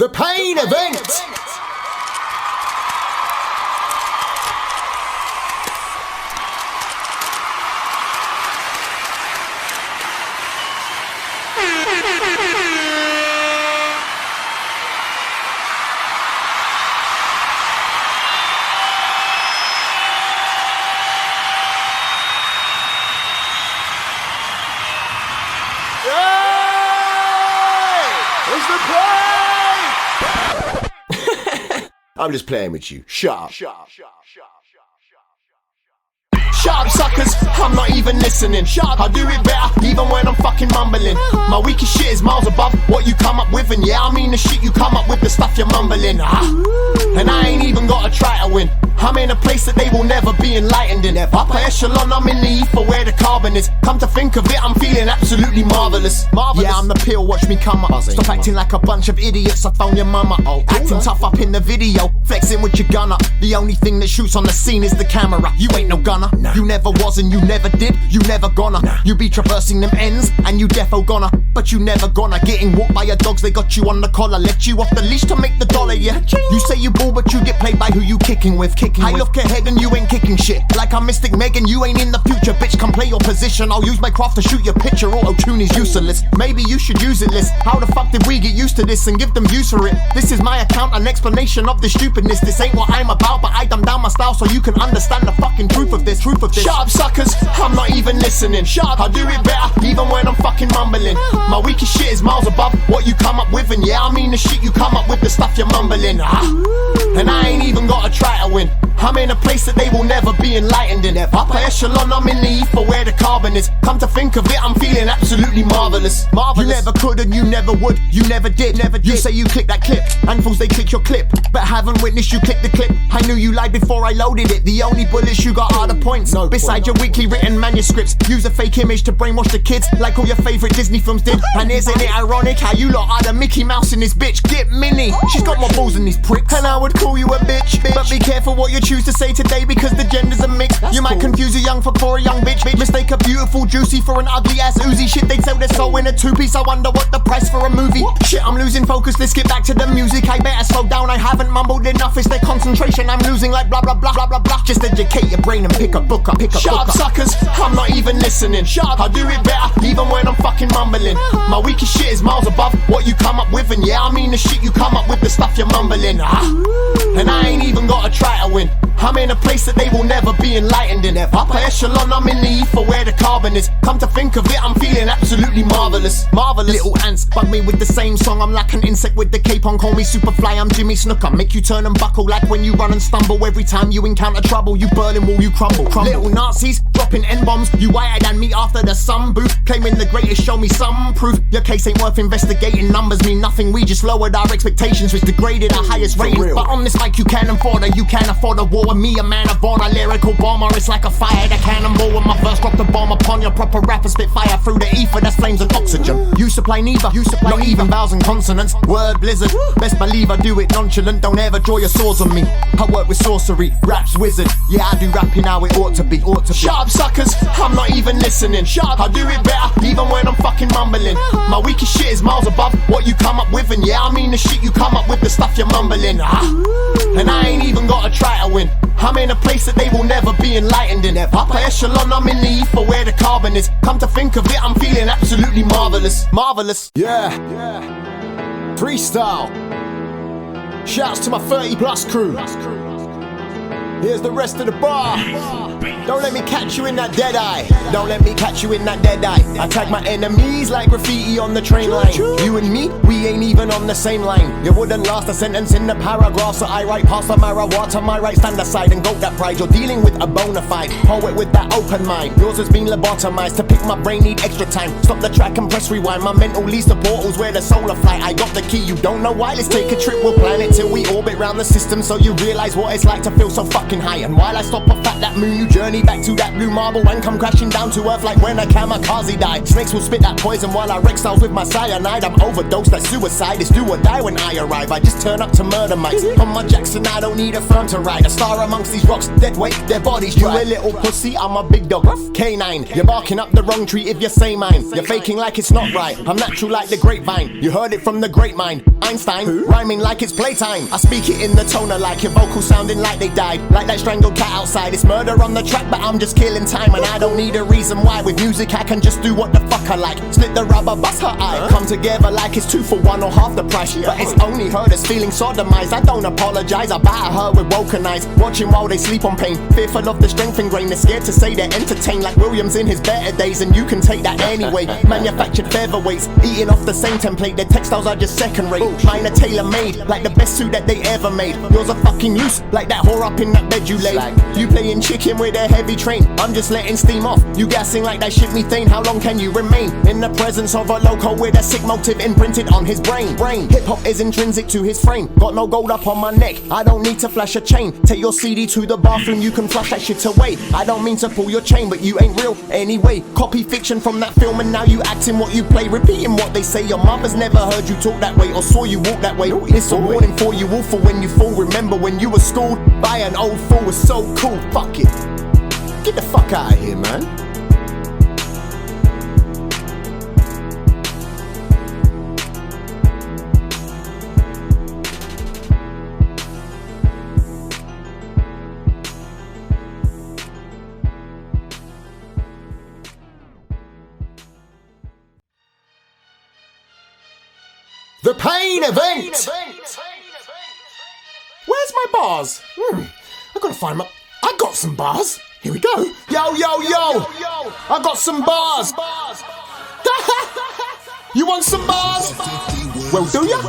The Pain Event! I'm just playing with you. Shut up. Shut up, suckers, I'm not even listening. I do it better, even when I'm fucking mumbling. My weakest shit is miles above what you come up with. And yeah, I mean the shit you come up with, the stuff you're mumbling. And I ain't even gotta try to win. I'm in a place that they will never be enlightened in. Upper echelon, I'm in the ether where the carbon is. Come to think of it, I'm feeling absolutely marvelous. Yeah, I'm the pill, watch me come up. Stop acting like a bunch of idiots, I phone your mama. Acting tough up in the video, flexing with your gun up. The only thing that shoots on the scene is the camera. You ain't no gunner, you never was and you never did, you never gonna. You be traversing them ends and you defo gonna, but you never gonna. Getting walked by your dogs, they got you on the collar, let you off the leash to make the dollar, yeah. You say you ball but you get played by who you kicking with. I look ahead and you ain't kicking shit. Like I'm Mystic Megan, you ain't in the future, bitch. Come play your position, I'll use my craft to shoot your picture. Auto-tune is useless, maybe you should use it, list. How the fuck did we get used to this and give them use for it? This is my account, an explanation of the stupidness. This ain't what I'm about, but I dumb down my style so you can understand the fucking truth of this. Shut up, suckers, I'm not even listening. I do it better, even when I'm fucking mumbling. My weakest shit is miles above what you come up with. And yeah, I mean the shit you come up with, the stuff you're mumbling. And I ain't even gotta try to win. I'm in a place that they will never be enlightened in. Upper echelon, I'm in the ether where the carbon is. Come to think of it, I'm feeling absolutely marvelous. You never could and you never would, you never did. You say you click that clip, handfuls they click your clip, but haven't witnessed you click the clip. I knew you lied before I loaded it. The only bullets you got are the points. Beside your weekly written manuscripts, use a fake image to brainwash the kids like all your favorite Disney films did. And isn't it ironic how you lot are the Mickey Mouse in this bitch? Get Minnie, she's got more balls than these pricks. And I would call you a bitch. But be careful what you choose to say today, because the genders are mixed. You might confuse a young fuck for a young bitch. Mistake a beautiful juicy for an ugly ass Uzi. Shit, they sell their soul in a two-piece. I wonder what the price for a movie. Shit, I'm losing focus, let's get back to the music. I better slow down, I haven't mumbled enough. It's their concentration I'm losing, like blah blah blah blah blah blah. Just educate your brain and pick a book up. Shut up, suckers, I'm not even listening. I do it better, even when I'm fucking mumbling. My weakest shit is miles above what you come up with. And yeah, I mean the shit you come up with, the stuff you're mumbling. And I ain't even gotta try to win. I'm in a place that they will never be enlightened in. Upper echelon, I'm in the ether where the carbon is. Come to think of it, I'm feeling absolutely marvelous. Little ants bug me with the same song. I'm like an insect with the cape on. Call me Superfly, I'm Jimmy Snooker. Make you turn and buckle like when you run and stumble. Every time you encounter trouble, you Berlin Wall, you crumble. Little Nazis dropping N-bombs. You whiter than me after the sun booth. Claiming the greatest, show me some proof. Your case ain't worth investigating. Numbers mean nothing, we just lowered our expectations, which degraded our highest rating. But on this mic you can't afford it, you can't afford a war with me, a man of honor, lyrical bomber. It's like a fire, the cannonball. When my verse dropped the bomb upon your proper rapper, spit fire through the ether, that's flames and oxygen. You supply neither, not even vowels and consonants. Word blizzard, best believe I do it nonchalant. Don't ever draw your swords on me, I work with sorcery, rap's wizard. Yeah, I do rapping how it ought to be. Shut up, suckers, I'm not even listening. I do it better, even when I'm fucking mumbling. My weakest shit is miles above what you come up with. And yeah, I mean the shit you come up with, the stuff you're mumbling. And I ain't even gotta try to win. I'm in a place that they will never be enlightened in. Upper echelon, I'm in the ether where the carbon is. Come to think of it, I'm feeling absolutely marvelous. Yeah. Freestyle. Shouts to my 30 plus crew. Here's the rest of the bar. Don't let me catch you in that dead eye. Don't let me catch you in that dead eye. I tag my enemies like graffiti on the train line. You and me, we ain't even on the same line. You wouldn't last a sentence in the paragraph, so I write past the Marawa to my right, stand aside and go that pride. You're dealing with a bona fide poet with that open mind. Yours has been lobotomized. To pick my brain need extra time. Stop the track and press rewind. My mental leads the portals where the solar flight. I got the key, you don't know why. Let's take a trip, we'll plan it till we orbit round the system, so you realize what it's like to feel so fucking high. And while I stop off at that moon, you journey back to that blue marble and come crashing down to earth like when a kamikaze died. Snakes will spit that poison while I wreck styles with my cyanide. I'm overdosed, that's suicide. It's do or die when I arrive. I just turn up to murder mics. On my Jackson, I don't need a firm to ride. A star amongst these rocks, dead weight, their bodies dry. You a little pussy, I'm a big dog. K9, you're barking up the wrong tree if you say mine. You're faking like it's not right. I'm natural like the grapevine. You heard it from the great mind. Einstein, rhyming like it's playtime. I speak it in the toner like your vocals sounding like they died. Like that strangled cat outside. It's murder on the track, but I'm just killing time. And I don't need a reason why. With music I can just do what the fuck I like. Slit the rubber, bust her eye. Come together like it's 2 for 1 or half the price. But it's only her that's feeling sodomized. I don't apologize, I batter her with woken eyes. Watching while they sleep on pain. Fearful of the strength and grain. They're scared to say they're entertained. Like Williams in his better days. And you can take that anyway. Manufactured featherweights, eating off the same template. Their textiles are just second rate. Mine are tailor made, like the best suit that they ever made. Yours are fucking loose, like that whore up in that bed you laid. You playing chicken with a heavy train. I'm just letting steam off. You gassing like that shit methane. How long can you remain in the presence of a loco with a sick motive imprinted on his brain? Hip hop is intrinsic to his frame. Got no gold up on my neck, I don't need to flash a chain. Take your CD to the bathroom, you can flush that shit away. I don't mean to pull your chain, but you ain't real anyway. Copy fiction from that film and now you acting what you play. Repeating what they say. Your mother's never heard you talk that way or saw you walk that way. It's a warning for you all for when you fall. Remember when you were schooled by an old fool was so cool. Fuck it, get the fuck out of here, man. The pain event! Where's my bars? I gotta find my... I got some bars! Here we go! Yo, yo, yo! I got some bars! You want some bars? Well, do ya?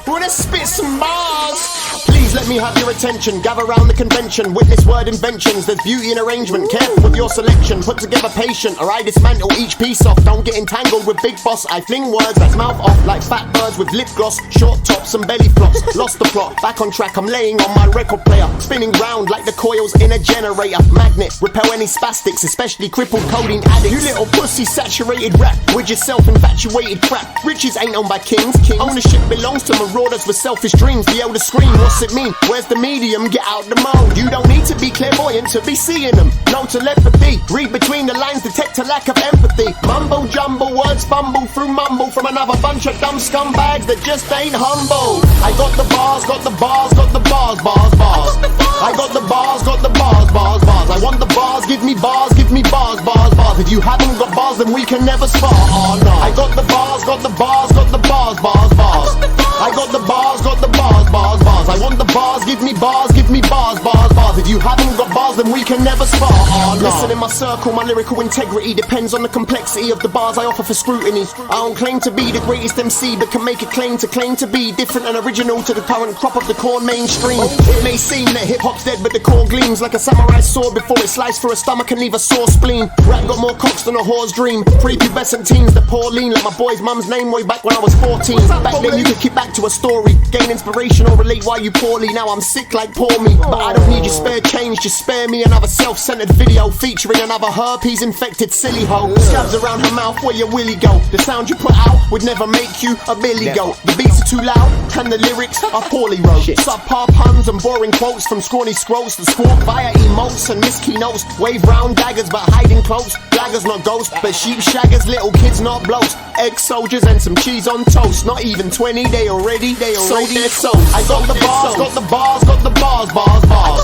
Wanna spit some bars? Please let me have your attention. Gather round the convention. Witness word inventions. There's beauty in arrangement. Careful with your selection. Put together patient or I dismantle each piece off. Don't get entangled with big boss. I fling words that's mouth off like fat birds with lip gloss. Short tops and belly flops. Lost the plot. Back on track. I'm laying on my record player. Spinning round like the coils in a generator. Magnet. Repel any spastics. Especially crippled codeine addicts. You little pussy saturated rap with your self-infatuated crap. Riches ain't owned by kings. Ownership belongs to marauders with selfish dreams. Be able to scream. What's it mean? Where's the medium? Get out the mode. You don't need to be clairvoyant to be seeing them. No telepathy. Read between the lines, detect a lack of empathy. Mumbo jumbo, words fumble through mumble from another bunch of dumb scumbags that just ain't humble. I got the bars, got the bars, got the bars, bars, bars. I got the bars, got the bars, bars, bars. I want the bars, give me bars, give me bars, bars, bars. If you haven't got bars, then we can never spar. Oh no. I got the bars, got the bars, got the bars, bars, bars. I got the bars, got the bars, bars, bars. I want the bars, give me bars, give me bars, bars, bars. If you haven't got bars, then we can never spar. Oh no. Listen, in my circle, my lyrical integrity depends on the complexity of the bars I offer for scrutiny. I don't claim to be the greatest MC, but can make a claim to be different and original to the current crop of the corn mainstream. It may seem that hip-hop's dead, but the core gleams like a samurai sword before it sliced through a stomach and leave a sore spleen. Rap got more cocks than a whore's dream. Prepubescent teens that pour lean like my boy's mum's name way back when I was 14. Back then you could keep back to a story, gain inspiration or relate why you poorly. Now I'm sick like poor me, but I don't need your spare change. Just spare me another self-centered video featuring another herpes-infected silly hoe. Scabs around her mouth where your willy go. The sound you put out would never make you a billy goat. The beats are too loud and the lyrics are poorly wrote. Subpar puns and boring quotes from scrawny scrolls to squawk via emotes and miskey notes. Wave round daggers but hiding close. Blaggers not ghosts, but sheep shaggers, little kids not blows. Egg soldiers and some cheese on toast. Not even 20, they already sold their souls. I got the bars, got the bars, got the bars, bars, bars.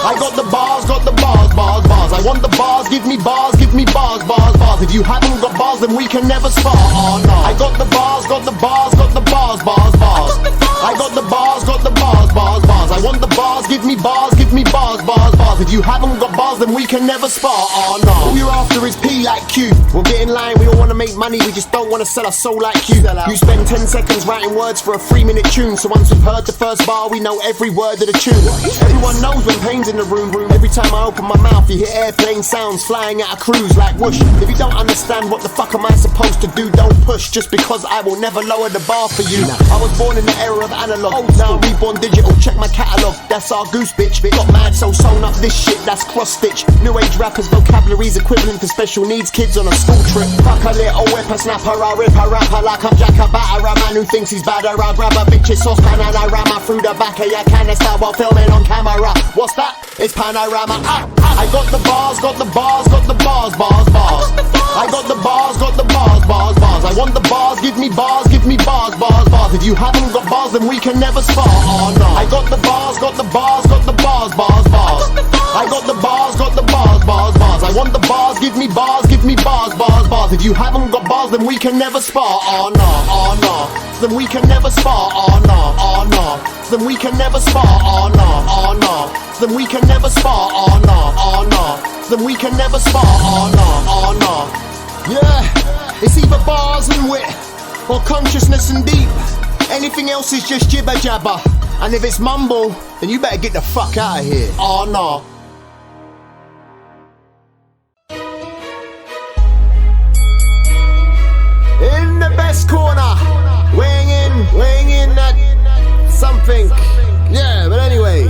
I got the bars, got the bars, bars, bars. I want the bars, give me bars, give me bars, bars, bars. If you haven't got bars, then we can never spar. Oh no. I got the bars, got the bars, got the bars, bars, bars. I got the bars, got the bars, bars, bars. I want the bars, give me bars, give me bars, bars, bars. If you haven't got bars, then then we can never spar. Oh no. All you're after is P like Q. We'll get in line, we all wanna make money, we just don't wanna sell our soul like you. You spend 10 seconds writing words for a 3-minute tune, so once we've heard the first bar, we know every word of the tune. Everyone knows when pain's in the room. Every time I open my mouth, you hear airplane sounds flying out of cruise like whoosh. If you don't understand what the fuck am I supposed to do, don't push, just because I will never lower the bar for you. I was born in the era of analog, now I'm reborn digital, check my catalogue, that's our goose bitch. Got mad so sewn up this shit, that's cross stitch. New age rappers vocabulary's equivalent to special needs kids on a school trip. Fuck a little whipper snapper, I rip a rapper like I'm Jack a batter. A man who thinks he's badder, I grab a bitch's saucepan and I ram her through the back of your canister while filming on camera. What's that? It's panorama. I got the bars, got the bars, got the bars, bars, bars. I got the bars, got the bars, bars, bars. I want the bars, give me bars, give me bars, bars, bars. If you haven't got bars, then we can never spar. Oh no. I got the bars, got the bars, got the bars, bars, bars. I got the bars, got the bars, bars, bars. I want the bars, give me bars, bars, bars. If you haven't got bars, then we can never spar. Oh no, oh no. Then we can never spar. Oh no, oh no. Then we can never spar. Oh no, oh no. Then we can never spar. Oh no, oh no. Then we can never spar. Oh no, oh no. Yeah, it's either bars and wit or consciousness and deep. Anything else is just jibber jabber. And if it's mumble, then you better get the fuck out of here. Oh no. In the best corner, weighing in at something. Yeah, but anyway.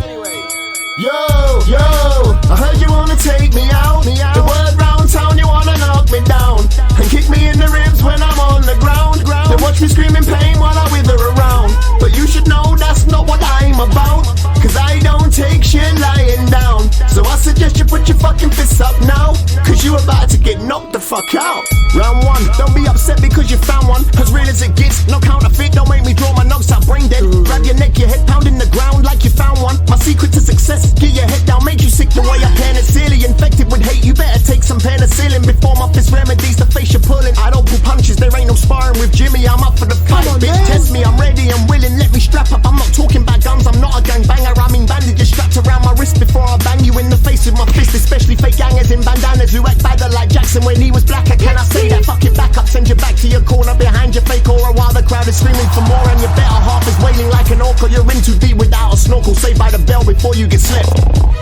Yo, I heard you wanna take me out. The word round town, you wanna knock me down and kick me in the ribs when I'm on the ground. Then watch me scream in pain while I wither around. But you should know that's not what I'm about, cause I don't take shit lying down. So I suggest you put your fucking fists up now, cause you about to get knocked the fuck out. Round one, don't be upset because you found one, as real as it gets, no counterfeit. Don't make me draw my notes out brain dead. Grab your neck, your head pounding the ground like you found one. My secret to success, get your head down, make you sick the way I penicillin. Infected with hate, you better take some penicillin before my fist remedies the face you're pulling. I don't pull punches, there ain't no sparring with Jimmy. I'm up for the fight, bitch, test me, I'm ready, I'm willing, let me strap up. I'm not talking about guns, I'm not a gangbanger. I mean bandages strapped around my wrist before I bang you in the face with my fist. Especially fake gangers in bandanas who act badder like Jackson when he was blacker. Can I say that? Fuck it back up, send you back to your corner behind your fake aura while the crowd is screaming for more. And your better half is wailing like an orca. You're in too deep without a snorkel, saved by the bell before you get slept.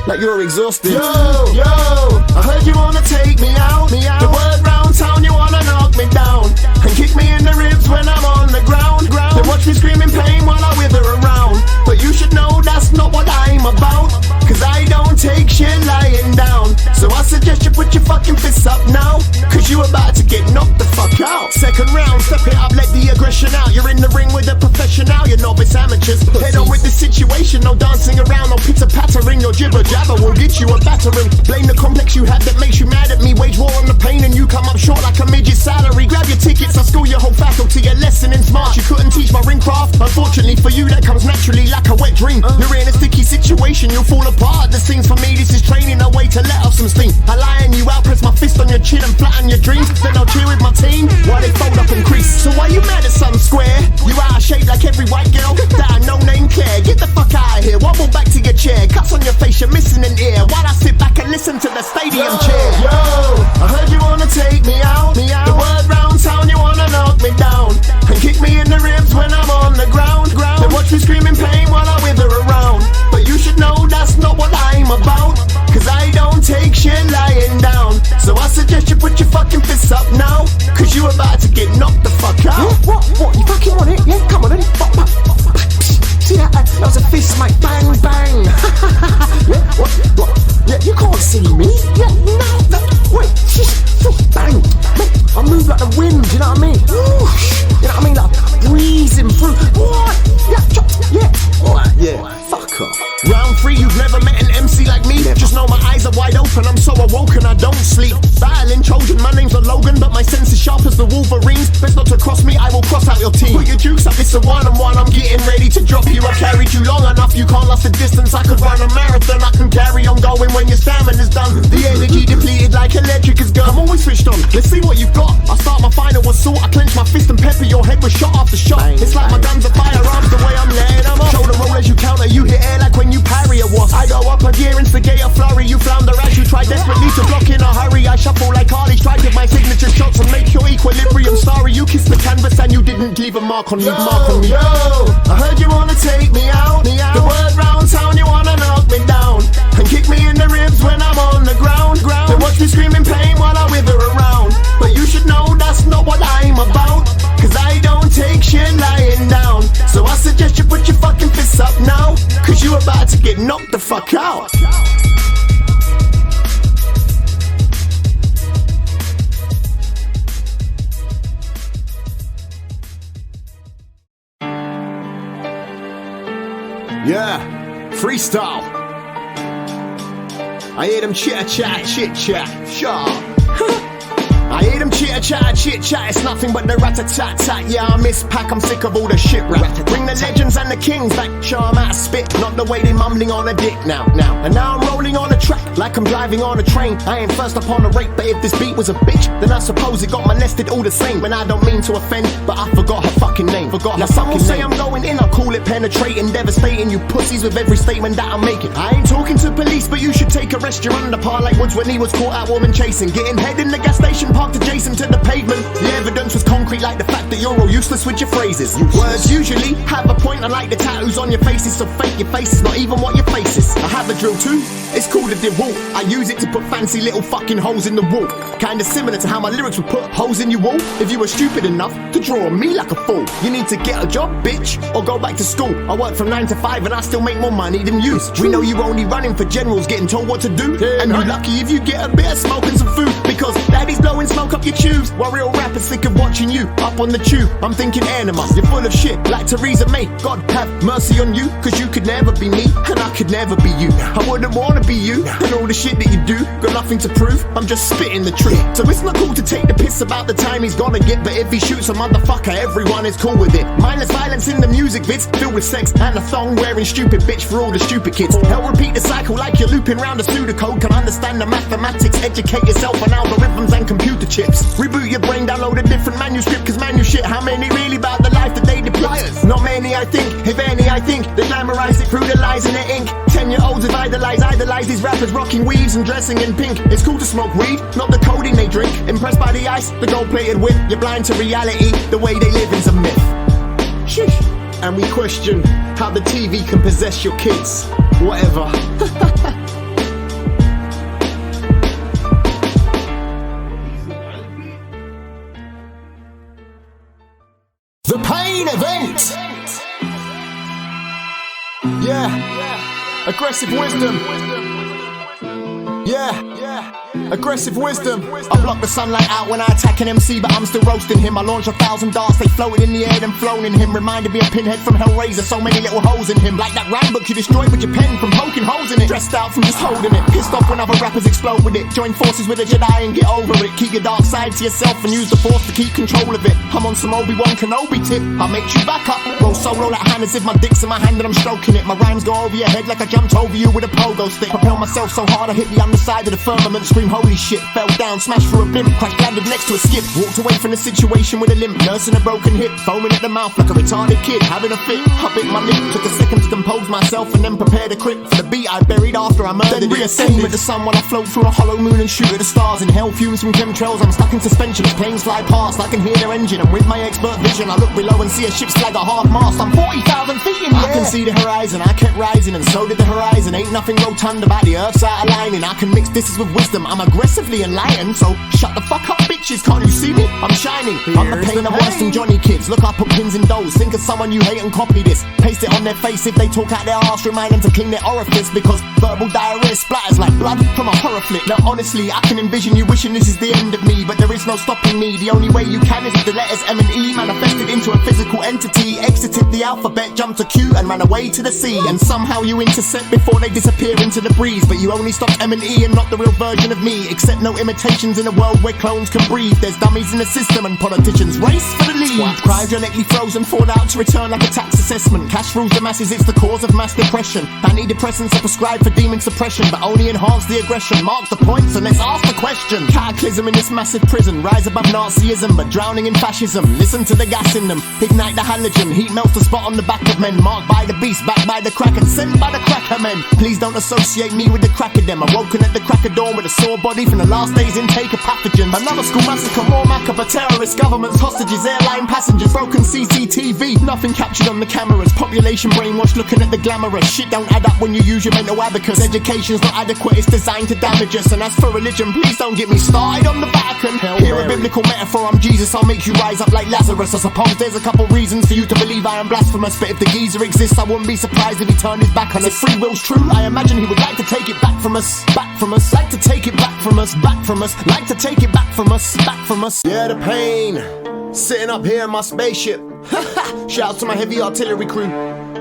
Like you're exhausted. Yo, I heard you wanna take me out. The word round town, you wanna knock me down and kick me in the ribs when I'm on the ground. Then watch me scream in pain while I wither around. But you should know that's not what I'm about, cause I don't take shit lying down. So I suggest you put your fucking fists up now, cause you about to get knocked the fuck out. Second round, step it up, let the aggression out. You're in the ring with a professional, you're novice amateurs. Head on with the situation, no dancing around, no pitter pattering. Your jibber jabber will get you a battering. Blame the complex you have that makes you mad at me. Wage war on the pain and you come up short like a midget salary. Grab your tickets, I'll school your whole faculty a lesson in smart. You couldn't teach my ring craft, unfortunately for you that comes naturally like a wet dream. You're in a sticky situation, you'll fall apart. The scenes for me, this is training, a way to let off some steam. I lie you out, press my fist on your chin and flatten your dreams. Then I'll cheer with my team while they fold up and crease. So why you mad at some square? You out of shape like every white girl that I no name care. Get the fuck out of here, wobble back to your chair. Cuts on your face, you're missing an ear while I sit back and listen to the stadium cheer. Yo, I heard you wanna take me out. The word round town, you wanna knock me down and kick me in the ribs when I'm on the ground. Then watch me scream in pain while I wither around. But you should know that's not what I'm about, cause I don't take shit lying down. So I suggest you put your fucking fists up now, cause you about to get knocked the fuck out. What? You fucking want it? Yeah, come on then. See that? That was a fist, mate. Bang, bang. Yeah, what? Yeah, you can't see me. Yeah, no, wait, bang. Mate, I move like the wind, you know what I mean? Whoosh, you know what I mean? Like breezing through. What? Yeah. Alright, yeah. Fuck off. Round 3, you've never met an MC like me. Never. Just know my eyes are wide open, I'm so awoken, I don't sleep. Battling Trojan, my name's a Logan, but my sense is sharp as the Wolverines. Best not to cross me, I will cross out your team. Put your jukes up, it's a one-on-one, I'm getting ready to drop you. I carried you long enough, you can't last the distance. I could run a marathon, I can carry on going when your stamina's done. The energy depleted like electric is gone. I'm always switched on, let's see what you've got. I start my final assault, I clench my fist and pepper your head with shot after shot. Bang, it's like my guns are firearms, the way I'm letting them off. Shoulder roll as you counter, you hit air like when you parry a wasp. I go up a gear, instigate a flurry, you flounder as you try desperately leave a mark on me, Yo, I heard you wanna take me out. The word round town, you wanna knock me down and kick me in the ribs when I'm on the ground. Then watch me scream in pain while I wither around. But you should know that's not what I'm about, cause I don't take shit lying down. So I suggest you put your fucking fists up now, cause you about to get knocked the fuck out. Yeah, freestyle. I hear them chitter chat, chit chat, sharp. I hear them chitter chat, chit chat. It's nothing but the rat-a-tat-tat. Yeah, I miss pack, I'm sick of all the shit rap. Bring the legends and the kings back, show 'em how to spit. Not the way they mumbling on a dick now. And now I'm rolling on a track like I'm driving on a train. I ain't first up on the rate, but if this beat was a bitch, then I suppose it got molested all the same. And I don't mean to offend, but I forgot her fucking name. Now some will say I'm going in, I'll call it penetrating, devastating you pussies with every statement that I'm making. I ain't talking to police, but you should take a rest. You're under par like Woods when he was caught out woman chasing. Getting head in the gas station, parked adjacent to the pavement. The evidence was concrete like the fact that you're all useless with your phrases. Words usually have a point, unlike the tattoos on your faces. So fake your face is not even what your face is. I have a drill too, it's called a DeWalt. I use it to put fancy little fucking holes in the wall. Kinda similar to how my lyrics would put holes in your wall. If you were stupid enough to draw on me like a fool, you need to get a job, bitch, or go back to school. I work from 9 to 5 and I still make more money than you. We know you only running for generals, getting told what to do. And you're lucky if you get a bit of smoke and some food, because daddy's blowing smoke up your tubes while real rappers sick of watching you up on the tube. I'm thinking enema, you're full of shit like Theresa May. God have mercy on you, cause you could never be me and I could never be you. I wouldn't wanna be you, and all the shit that you do, got nothing to prove, I'm just spitting the truth. So it's not cool to take the piss about the time he's gonna get, but if he shoots a motherfucker, everyone is cool with it. Mindless violence in the music vids, filled with sex and a thong wearing stupid bitch for all the stupid kids. Help repeat the cycle like you're looping round a pseudocode. Can understand the mathematics, educate yourself on algorithms and computer chips. Reboot your brain, download a different manuscript, cause man you shit, how many really about the life that they depict? Not many I think, if any I think, they glamorize it through the lies in the ink. 10-year-olds have idolize these rappers rocking weaves and dressing in pink. It's cool to smoke weed, not the codeine they drink. Impressed by the ice, the gold-plated whip. You're blind to reality, the way they live is a myth. Sheesh. And we question how the TV can possess your kids. Whatever. The pain event. Yeah. Aggressive wisdom. Yeah. Aggressive wisdom. I block the sunlight out when I attack an MC, but I'm still roasting him. I launch 1,000 darts, they floated in the air then flown in him. Reminded me of Pinhead from Hellraiser, so many little holes in him. Like that rhyme book you destroyed with your pen from poking holes in it. Dressed out from just holding it, pissed off when other rappers explode with it. Join forces with a Jedi and get over it. Keep your dark side to yourself and use the force to keep control of it. I'm on some Obi-Wan Kenobi tip, I make you back up. Roll solo like hand as if my dick's in my hand and I'm stroking it. My rhymes go over your head like I jumped over you with a pogo stick. Propel myself so hard I hit the underside of the firmament. Scream holy shit, fell down, smashed through a blimp, crash landed next to a skip. Walked away from the situation with a limp, nursing a broken hip, foaming at the mouth like a retarded kid, having a fit. I bit my lip, took a second to compose myself and then prepared a crypt for the beat I buried after I murdered it. Then reascended with the sun while I float through a hollow moon and shoot at the stars. Inhale fumes from chemtrails, I'm stuck in suspension as planes fly past. I can hear their engine and with my expert vision I look below and see a ship's flag at half mast. I'm 40,000 feet in the air. I can see the horizon, I kept rising and so did the horizon. Ain't nothing rotund about the earth's outer lining. I can mix disses with wisdom, I'm aggressively enlightened. So shut the fuck up bitches, can't you see me? I'm shining, I'm the pain of worse than Johnny kids. Look, I put pins in doughs, think of someone you hate and copy this. Paste it on their face if they talk out their arse. Remind them to clean their orifice, because verbal diarrhea splatters like blood from a horror flick. Now honestly, I can envision you wishing this is the end of me, but there is no stopping me. The only way you can is if the letters M and E manifested into a physical entity. Exited the alphabet, jumped to Q and ran away to the C. And somehow you intercept before they disappear into the breeze. But you only stopped M and E and not the real version of me. Accept no imitations in a world where clones can breathe. There's dummies in the system and politicians race for the lead. Cryogenically frozen, poured out to return like a tax assessment. Cash rules the masses, it's the cause of mass depression. Antidepressants are prescribed for demon suppression, but only enhance the aggression. Mark the points and let's ask the question. Cataclysm in this massive prison, rise above Nazism but drowning in fascism. Listen to the gas in them, ignite the halogen. Heat melts the spot on the back of men. Marked by the beast, backed by the kraken, sent by the cracker men. Please don't associate me with the crack of them. Awoken at the crack of dawn with a sore body from the last day's intake of pathogens. Another school massacre, more macabre, terrorists, governments, hostages, airline passengers, broken CCTV, nothing captured on the cameras, population brainwashed looking at the glamorous. Shit don't add up when you use your mental abacus. Education's not adequate, it's designed to damage us. And as for religion, please don't get me started on the Vatican. Hear a biblical metaphor, I'm Jesus, I'll make you rise up like Lazarus. I suppose there's a couple reasons for you to believe I am blasphemous, but if the geezer exists, I wouldn't be surprised if he turned his back on us. If free will's true, I imagine he would like to take it back from us, back from us, like to take it back from us, back from us, like to take it back from us, back from us. Yeah, the pain, sitting up here in my spaceship. Shouts to my heavy artillery crew.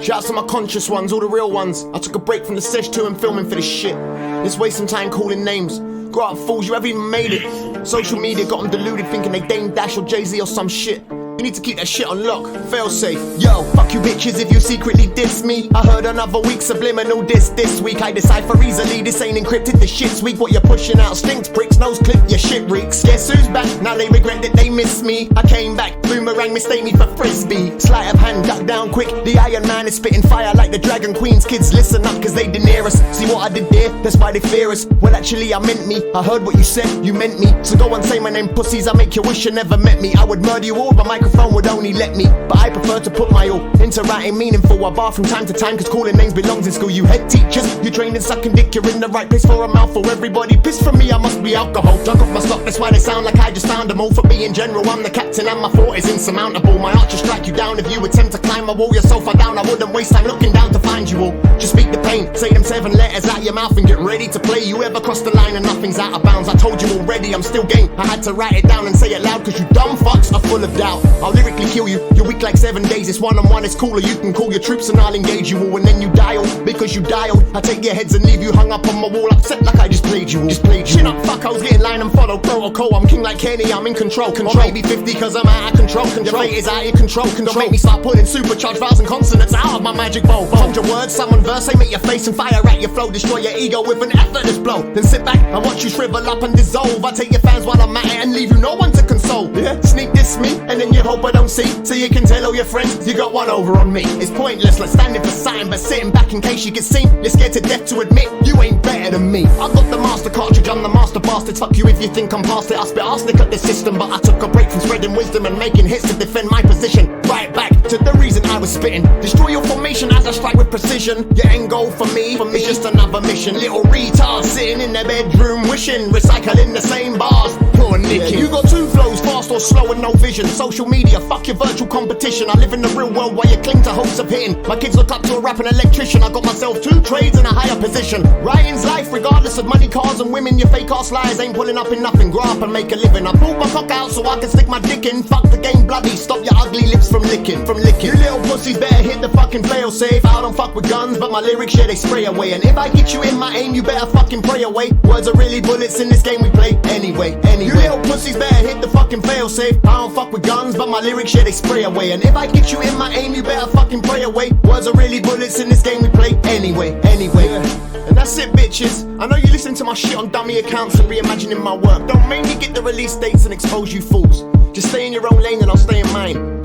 Shouts to my conscious ones, all the real ones. I took a break from the sesh 2 and filming for this shit. Let's waste some time calling names. Grow up fools, you haven't even made it. Social media got them deluded thinking they Dame Dash or Jay-Z or some shit. You need to keep that shit on lock, fail safe. Yo, fuck you bitches if you secretly diss me. I heard another week subliminal this week. I decipher easily, this ain't encrypted, the shit's weak. What you're pushing out stinks, bricks, nose clip, your shit reeks. Guess who's back? Now they regret that they miss me. I came back, boomerang mistake me for frisbee. Sleight of hand, duck down quick. The Iron Man is spitting fire like the Dragon Queen's kids. Listen up, cause they near us. See what I did there? That's why they fear us. Well actually I meant me. I heard what you said, you meant me. So go and say my name, pussies. I make you wish you never met me. I would murder you all, my microphone would only let me. But I prefer to put my all into writing meaningful. I bar from time to time cause calling names belongs in school. You head teachers, you trained in sucking dick. You're in the right place for a mouthful. Everybody pissed from me, I must be alcohol. Drunk off my stock, that's why they sound like I just found them all. For me in general, I'm the captain and my fort is insurmountable. My arch will strike you down if you attempt to climb my wall. You're so far down, I wouldn't waste time looking down to find you all. Just speak the pain, say them 7 letters out your mouth and get ready to play. You ever cross the line and nothing's out of bounds? I told you already, I'm still game. I had to write it down and say it loud cause you dumb fucks are full of doubt. I'll lyrically kill you, you're weak like 7 days. It's one-on-one, it's cooler. You can call your troops and I'll engage you all. And then you dial, because you dialed, I take your heads and leave you hung up on my wall, upset like I just played you all. Just played you. Chin up, fuckos, get in line and follow protocol. I'm king like Kenny, I'm in control. Or maybe 50 cause I'm out of control. Your fate is out of control. Don't make me start putting supercharged vowels and consonants out of my magic bowl. Hold your words, summon verse, aim at your face and fire at your flow. Destroy your ego with an effortless blow. Then sit back and watch you shrivel up and dissolve. I take your fans while I'm at it and leave you no one to console. Yeah, sneak this me and then you hope I don't see. So you can tell all your friends you got one over on me. It's pointless like standing for something but sitting back in case you get seen. You're scared to death to admit you ain't better than me. I got the master cartridge, I'm the master bastard. Fuck you if you think I'm past it. I spit arsenic at the system, but I took a break from spreading wisdom and making hits to defend my position. Right back to the reason I was spitting. Destroy your formation as I strike with precision. Your end goal for me is just another mission. Little retard sitting in their bedroom wishing, recycling the same bars. Poor Nicky. You got 2 flows, fast or slow and no vision. Social media, fuck your virtual competition. I live in the real world while you cling to hopes of hitting. My kids look up to a rapping electrician. I got myself 2 trades in a higher position. Writing's life regardless of money, cars and women. Your fake ass lies ain't pulling up in nothing. Grow up and make a living. I pulled my cock out so I can stick my dick in. Fuck the game bloody, stop your ugly lips from licking. You little pussies better hit the fucking play or safe. I don't fuck with guns but my lyrics, yeah, they spray away. And if I get you in my aim, you better fucking pray away. Words are really bullets in this game we play. Anyway. You little pussies better hit the fucking fail safe. I don't fuck with guns but my lyrics, yeah, they spray away. And if I get you in my aim, you better fucking pray away. Words are really bullets in this game we play. Anyway. And that's it, bitches. I know you listen to my shit on dummy accounts and reimagining my work. Don't make me get the release dates and expose you fools. Just stay in your own lane and I'll stay in mine.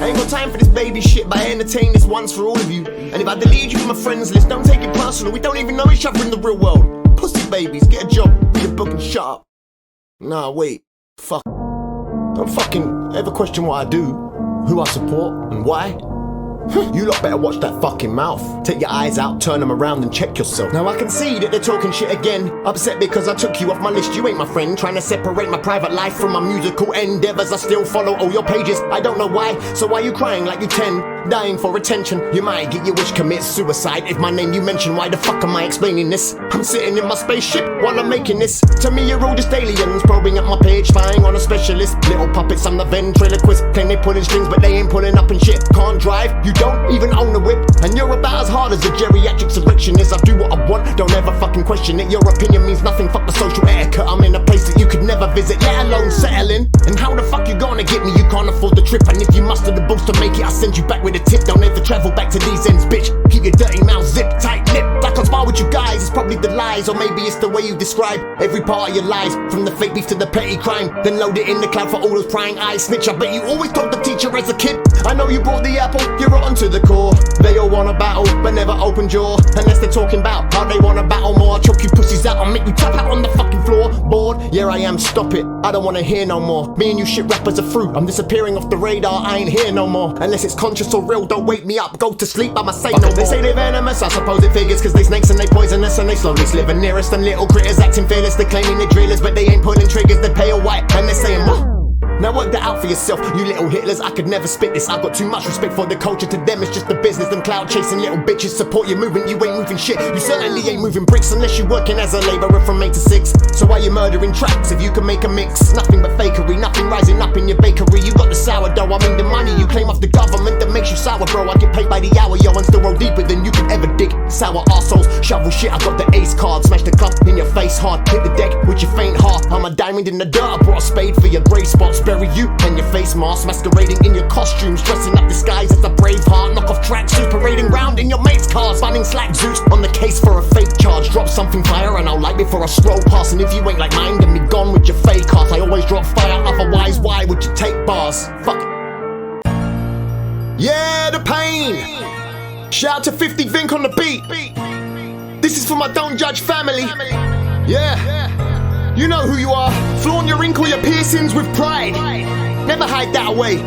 I ain't got time for this baby shit, but I entertain this once for all of you. And if I delete you from my friends list, don't take it personal. We don't even know each other in the real world. Pussy babies, get a job, read a book and shut up. Nah, wait. Fuck. Don't fucking ever question what I do, who I support, and why. You lot better watch that fucking mouth. Take your eyes out, turn them around and check yourself. Now I can see that they're talking shit again. Upset because I took you off my list, you ain't my friend. Trying to separate my private life from my musical endeavors. I still follow all your pages, I don't know why. So why you crying like you 10? Dying for attention, you might get your wish, commit suicide. If my name you mention, why the fuck am I explaining this? I'm sitting in my spaceship while I'm making this. To me you're all just aliens, probing at my page, spying on a specialist. Little puppets, I'm the ventriloquist. Claim they pulling strings but they ain't pulling up and shit. Can't drive, you don't even own a whip. And you're about as hard as a geriatric selection is. I do what I want, don't ever fucking question it. Your opinion means nothing, fuck the social etiquette. I'm in a place that you could never visit, let alone settle in. And how the fuck you gonna get me? You can't afford the trip. And if you muster the balls to make it, I'll send you back with a tip. Don't ever travel back to these ends, bitch. Keep your dirty mouth zip tight lip. Like I'll spar with you disguise. It's probably the lies, or maybe it's the way you describe every part of your lies, from the fake beef to the petty crime. Then load it in the cloud for all those prying eyes. Snitch, I bet you always told the teacher as a kid, I know you brought the apple, you're rotten to the core. They all wanna battle, but never open jaw, unless they're talking about how they wanna battle more. I'll choke you pussies out, I'll make you tap out on the fucking floor. Bored? Yeah I am, stop it, I don't wanna hear no more. Me and you shit rappers are fruit, I'm disappearing off the radar, I ain't here no more. Unless it's conscious or real, don't wake me up, go to sleep, I'ma say no more. They say they're venomous, I suppose it figures, cause they snakes and they poisonous and they slowly slither nearest. And little critters acting fearless, they're claiming they're drillers, but they ain't pulling triggers, they're pale white and they're saying what? Now work that out for yourself, you little Hitlers. I could never spit this, I've got too much respect for the culture. To them it's just a business, them cloud chasing little bitches. Support your movement, you ain't moving shit. You certainly ain't moving bricks unless you're working as a labourer from 8 to 6. So why you murdering tracks if you can make a mix? Nothing but fakery, nothing rising up in your bakery. You got the sourdough, I mean the money you claim off the government that makes you sour, bro. I get paid by the hour, yo, and still roll deeper than you can ever dig. Sour arseholes, shovel shit, I got the ace card. Smash the club in your face hard, hit the deck with your faint heart. I'm a diamond in the dirt, I brought a spade for your grey spots. Bury you and your face mask, masquerading in your costumes, dressing up disguise as a brave heart. Knock off tracksuits, parading round in your mate's cars, running slack zoots on the case for a fake charge. Drop something fire and I'll light before I scroll past. And if you ain't like mine, then be gone with your fake ass. I always drop fire, otherwise why would you take bars? Fuck it. Yeah, the pain. Shout out to 50 Vink on the beat. This is for my Don't Judge family. Yeah, you know who you are. Flaunt your ink or your piercings with pride. Never hide that away.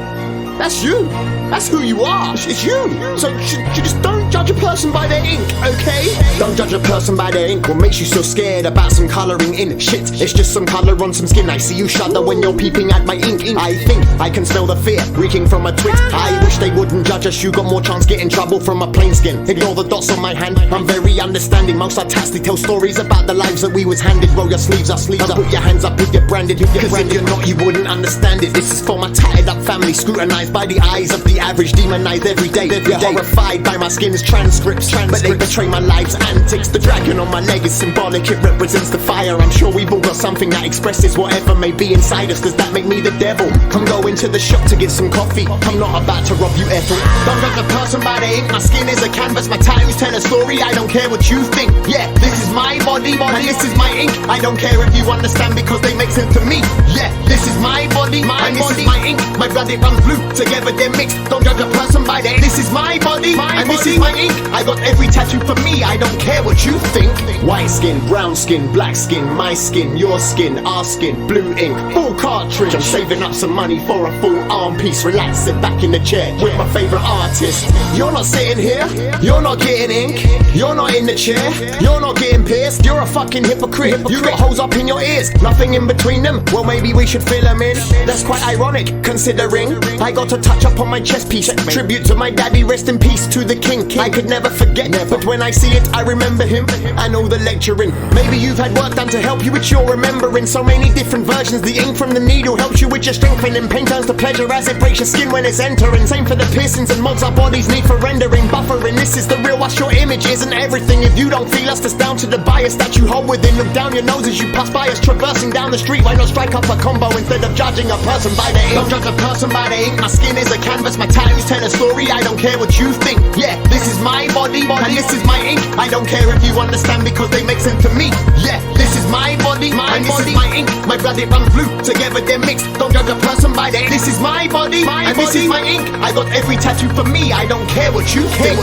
That's you. That's who you are. It's you. So you just don't judge a person by their ink, okay? Don't judge a person by their ink. What makes you so scared about some colouring in? Shit, it's just some colour on some skin. I see you shudder when you're peeping at my ink. I think I can smell the fear reeking from a twit. I wish they wouldn't judge us. You got more chance get in trouble from a plain skin. Ignore the dots on my hand. I'm very understanding. Most artistic tell stories about the lives that we was handed. Roll your sleeves up, put your hands up if you're branded. Cause if you're not, you wouldn't understand it. This is for my tatted up family, scrutinised by the eyes of the average, demonized every day. You're horrified by my skin's transcripts, but they betray my life's antics. The dragon on my leg is symbolic, it represents the fire. I'm sure we've all got something that expresses whatever may be inside us. Does that make me the devil? I'm going to the shop to get some coffee. I'm not about to rob you, Ethel. Don't judge a person by the ink. My skin is a canvas, my tattoos tell a story. I don't care what you think. Yeah, this is my body, and this is my ink. I don't care if you understand because they make sense to me. Yeah, this is my body, and this is my ink. My blood, it runs blue, together they're mixed. Don't judge a person by the ink. This is my body, and this is my ink. I got every tattoo for me, I don't care what you think. White skin, brown skin, black skin, my skin, your skin, our skin, blue ink, full cartridge. I'm saving up some money for a full arm piece. Relax, sit back in the chair with my favourite artist. You're not sitting here, you're not getting ink. You're not in the chair, you're not getting pierced. You're a fucking hypocrite. You got holes up in your ears, nothing in between them. Well, maybe we should fill them in. That's quite ironic, considering I got a touch up on my chest piece. Tribute to my daddy, rest in peace to the king. I could never forget, but when I see it, I remember him and all the lecturing. Maybe you've had work done to help you with your remembering. So many different versions. The ink from the needle helps you with your strengthening. Pain turns to pleasure as it breaks your skin when it's entering. Same for the piercings and mods our bodies need for rendering. Buffering, this is the real us. Your image isn't everything. If you don't feel us, that's down to the bias that you hold within. Look down your nose as you pass by us, traversing down the street. Why not strike up a combo instead of judging a person by the ink? Don't judge a person by the ink. My skin is a canvas, my tattoos tell a story. I don't care what you think. Yeah, this is my body, and this is my ink. I don't care if you understand because they make sense to me. Yeah, this is my body, and this is my ink. My blood, it runs blue, together they're mixed. Don't judge a person by the ink. This is my body, and this is my ink. I got every tattoo for me. I don't care what you think.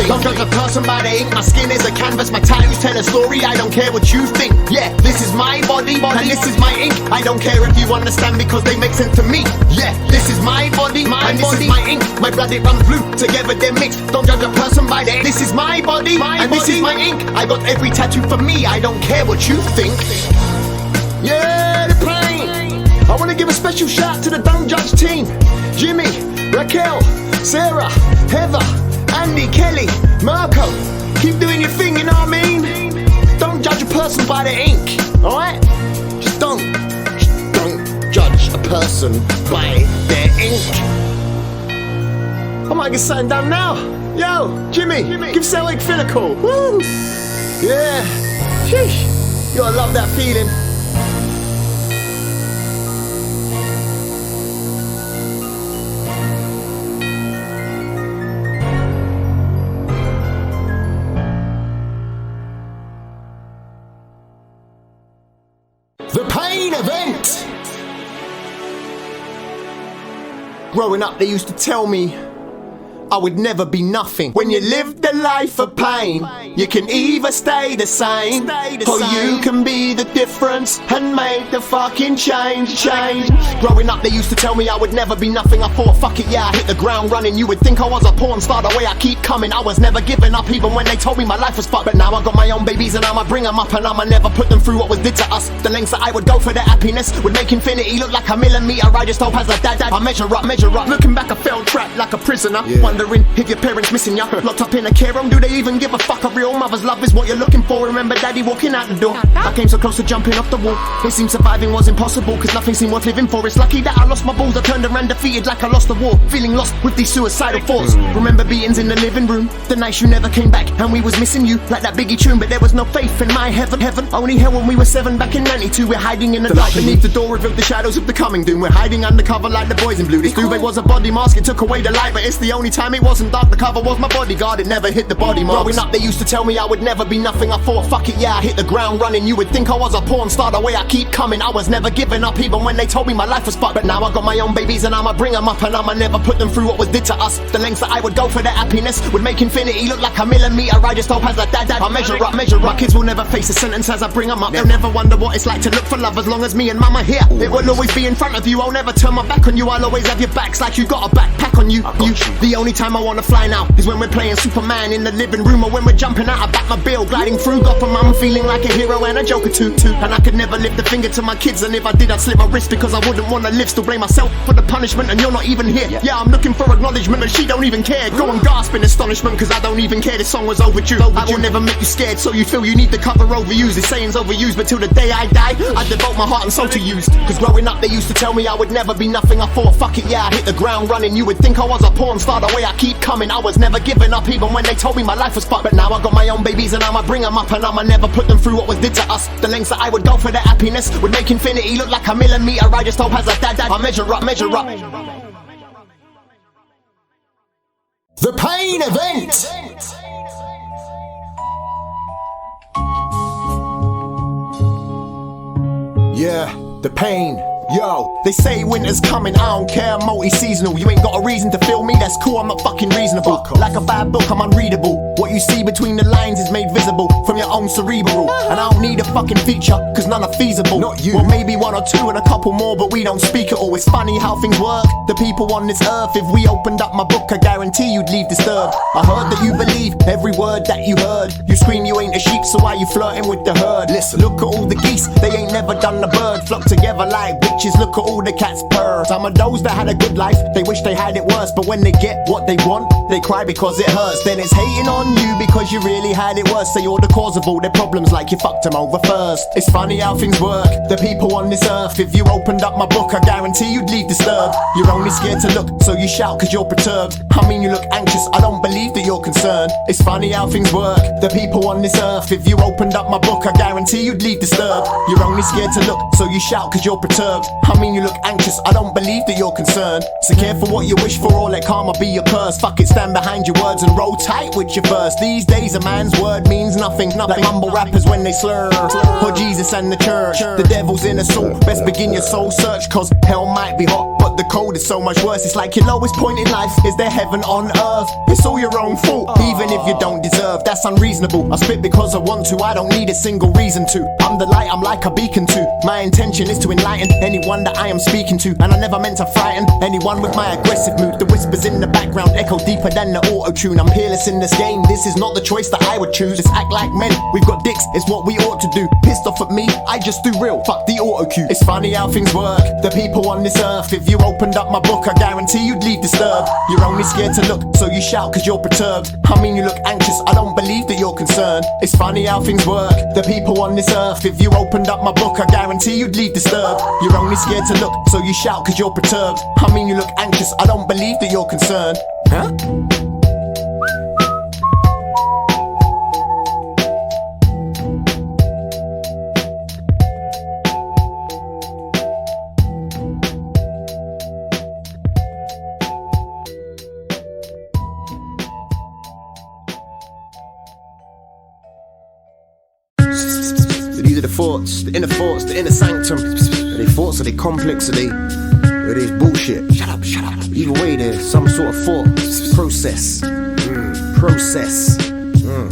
Don't judge a person by the ink. My skin is a canvas, my tattoos tell a story. I don't care what you think. Yeah, this is my body, and this is my ink. I don't care if you understand because they make sense to me. Yeah, this is my body, and this is my ink. My blood, it runs blue, together they're mixed. Don't judge a person by the ink. This is my body, and this is my ink. I got every tattoo for me. I don't care what you think. Yeah, the pain. I wanna give a special shout to the Don't Judge team. Jimmy, Raquel, Sarah, Heather, Andy, Kelly, Marco. Keep doing your thing, you know what I mean? Don't judge a person by the ink, alright? Just don't judge a person by their ink. I might get something done now. Yo, Jimmy, give Celtic Phil a call. Woo! Yeah, sheesh. You gotta love that feeling. pain event. Growing up, they used to tell me I would never be nothing. When you live the life of pain, you can either stay the same, or you can be the difference and make the fucking change. Growing up, they used to tell me I would never be nothing. I thought, fuck it, yeah, I hit the ground running. You would think I was a porn star the way I keep coming. I was never giving up even when they told me my life was fucked. But now I got my own babies and I'ma bring them up, and I'ma never put them through what was did to us. The lengths that I would go for their happiness would make infinity look like a millimeter. I just hope as a dad, I measure up. Looking back, I felt trapped like a prisoner, wondering if your parents missing ya. Locked up in a care home, do they even give a fuck? A real mother's love is what you're looking for. Remember daddy walking out the door. I came so close to jumping off the wall. It seemed surviving was impossible, cause nothing seemed worth living for. It's lucky that I lost my balls. I turned around defeated like I lost the war, feeling lost with these suicidal thoughts. Remember beatings in the living room, the nights you never came back, and we was missing you like that Biggie tune. But there was no faith in my heaven. Only hell when we were 7 back in 92. We're hiding in the dark beneath the door, revealed the shadows of the coming doom. We're hiding undercover like the boys in blue. This duvet was a body mask, it took away the light, but it's the only time it wasn't dark. The cover was my bodyguard, it never hit the body marks. Growing up, they used to tell me I would never be nothing. I thought, fuck it, yeah, I hit the ground running. You would think I was a porn star the way I keep coming. I was never giving up even when they told me my life was fucked. But now I got my own babies and I'ma bring them up, and I'ma never put them through what was did to us. The lengths that I would go for their happiness would make infinity look like a millimeter. I just hope as a dad, I measure up. My kids will never face a sentence as I bring them up. They'll never wonder what it's like to look for love as long as me and mama here. It will always be in front of you, I'll never turn my back on you. I'll always have your backs like you got a backpack on you. The only time I wanna fly now is when we're playing Superman in the living room, or when we're jumping out of Batmobile, gliding through Gotham. I'm feeling like a hero and a Joker too. And I could never lift a finger to my kids, and if I did I'd slip my wrist because I wouldn't wanna live. Still blame myself for the punishment, and you're not even here. Yeah, I'm looking for acknowledgement and she don't even care. Go and gasp in astonishment cause I don't even care. This song was overdue. I will never make you scared so you feel you need to cover overuse. This saying's overused, but till the day I die I devote my heart and soul to use. Cause growing up they used to tell me I would never be nothing. I thought, fuck it, yeah, I hit the ground running. You would think I was a porn star the way I keep coming. I was never giving up even when they told me my life was fucked. But now I got my own babies and I'ma bring them up, and I'ma never put them through what was did to us. The lengths that I would go for their happiness would make infinity look like a millimeter. I just hope as a dad I measure up. The pain event. Yeah, the pain. Yo, they say winter's coming, I don't care, I'm multi-seasonal. You ain't got a reason to feel me, that's cool, I'm not fucking reasonable. Like a bad book, I'm unreadable. What you see between the lines is made visible from your own cerebral. And I don't need a fucking feature, cause none are feasible. Not you. Well, maybe 1 or 2 and a couple more, but we don't speak at all. It's funny how things work, the people on this earth. If we opened up my book, I guarantee you'd leave disturbed. I heard that you believe every word that you heard. You scream you ain't a sheep, so why you flirting with the herd? Listen, look at all the geese, they ain't never done the bird. Flock together like bitches, look at all the cats purr. Some of those that had a good life, they wish they had it worse. But when they get what they want, they cry because it hurts. Then it's hating on you because you really had it worse. Say you're the cause of all their problems like you fucked them over first. It's funny how things work, the people on this earth. If you opened up my book, I guarantee you'd leave disturbed. You're only scared to look, so you shout cause you're perturbed. I mean you look anxious, I don't believe that you're concerned. It's funny how things work, the people on this earth. If you opened up my book, I guarantee you'd leave disturbed. You're only scared to look, so you shout cause you're perturbed. I mean you look anxious, I don't believe that you're concerned. So careful what you wish for, or let karma be your curse. Fuck it, stand behind your words and roll tight with your verse. These days a man's word means nothing. Like mumble rappers when they slur, or Jesus and the church. The devil's in us all, best begin your soul search. Cause hell might be hot, but the cold is so much worse. It's like your lowest point in life, is there heaven on earth? It's all your own fault, even if you don't deserve. That's unreasonable, I spit because I want to, I don't need a single reason to. I'm the light, I'm like a beacon to. My intention is to enlighten anyone that I am speaking to. And I never meant to frighten anyone with my aggressive mood. The whispers in the background echo deeper than the auto-tune. I'm peerless in this game, this is not the choice that I would choose. Let's act like men, we've got dicks, it's what we ought to do. Pissed off at me, I just do real, fuck the auto-cue. It's funny how things work, the people on this earth. If you opened up my book, I guarantee you'd leave disturbed. You're only scared to look, so you shout cause you're perturbed. I mean you look anxious, I don't believe that you're concerned. It's funny how things work, the people on this earth. If you opened up my book, I guarantee you'd leave disturbed. You're only scared to look, so you shout cause you're perturbed. I mean you look anxious, I don't believe that you're concerned. Huh? These are the thoughts, the inner sanctum. Are they thoughts, are they complex, are they bullshit? Shut up. Either way, there's some sort of thought process. Process. Yeah.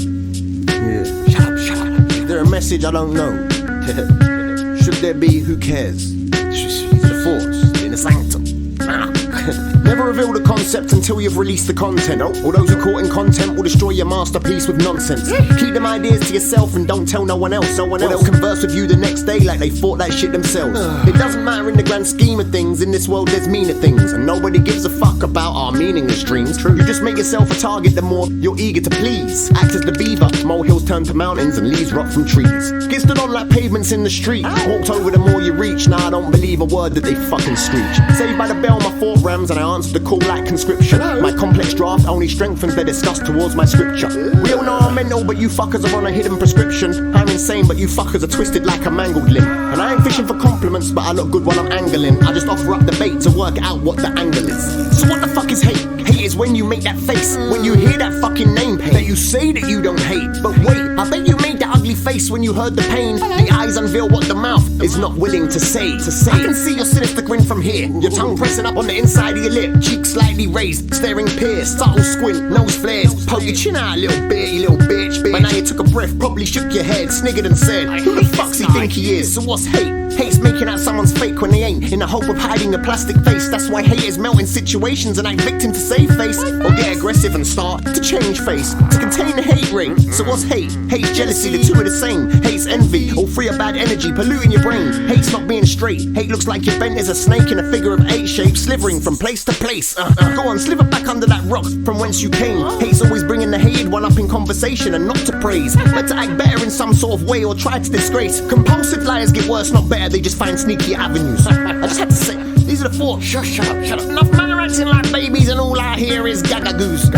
Shut up. Is there a message I don't know? Should there be? Who cares? The thoughts, the inner sanctum. Never reveal the concept until you've released the content. All those who caught in content will destroy your masterpiece with nonsense. Keep them ideas to yourself and don't tell no one else. Or they'll converse with you the next day like they thought that shit themselves. It doesn't matter in the grand scheme of things. In this world there's meaner things, and nobody gives a fuck about our meaningless dreams. You just make yourself a target the more you're eager to please. Act as the beaver, molehills turn to mountains and leaves rot from trees. Get stood on like pavements in the street. Walked over the more you reach. Now I don't believe a word that they fucking screech. Saved by the bell my thought rams and I answered the call like conscription. My complex draft only strengthens their disgust towards my scripture. We all know I'm mental, but you fuckers are on a hidden prescription. I'm insane, but you fuckers are twisted like a mangled limb. And I ain't fishing for compliments, but I look good while I'm angling. I just offer up the bait to work out what the angle is. So what the fuck is hate? Hate is when you make that face, when you hear that fucking name, that you say that you don't hate. But wait, I bet you made that ugly face when you heard the pain. The eyes unveil what the mouth is not willing to say. I can see your sinister grin from here, your tongue pressing up on the inside of your lip, cheeks slightly raised, staring pierced, subtle squint, nose flares. Poke your chin out a little bit, you little bitch. But now you took a breath, probably shook your head, sniggered and said, who the fuck's he think he is? So what's hate? Hate's making out someone's fake when they ain't, in the hope of hiding a plastic face. That's why haters melt in situations and act victim to save face, or get aggressive and start to change face, to contain the hate rate. So what's hate? Hate's jealousy, the two are the same. Hate's envy, all three are bad energy, polluting your brain. Hate's not being straight. Hate looks like you're bent as a snake in a figure of 8 shape, slithering from place to place. Go on, slither back under that rock from whence you came. Hate's always bringing the hated one up in conversation and not to praise, but to act better in some sort of way or try to disgrace. Compulsive liars get worse, not better, they just find sneaky avenues. I just had to say, these are the thoughts. Shut up. Enough man are acting like babies and all I hear is gagagoos.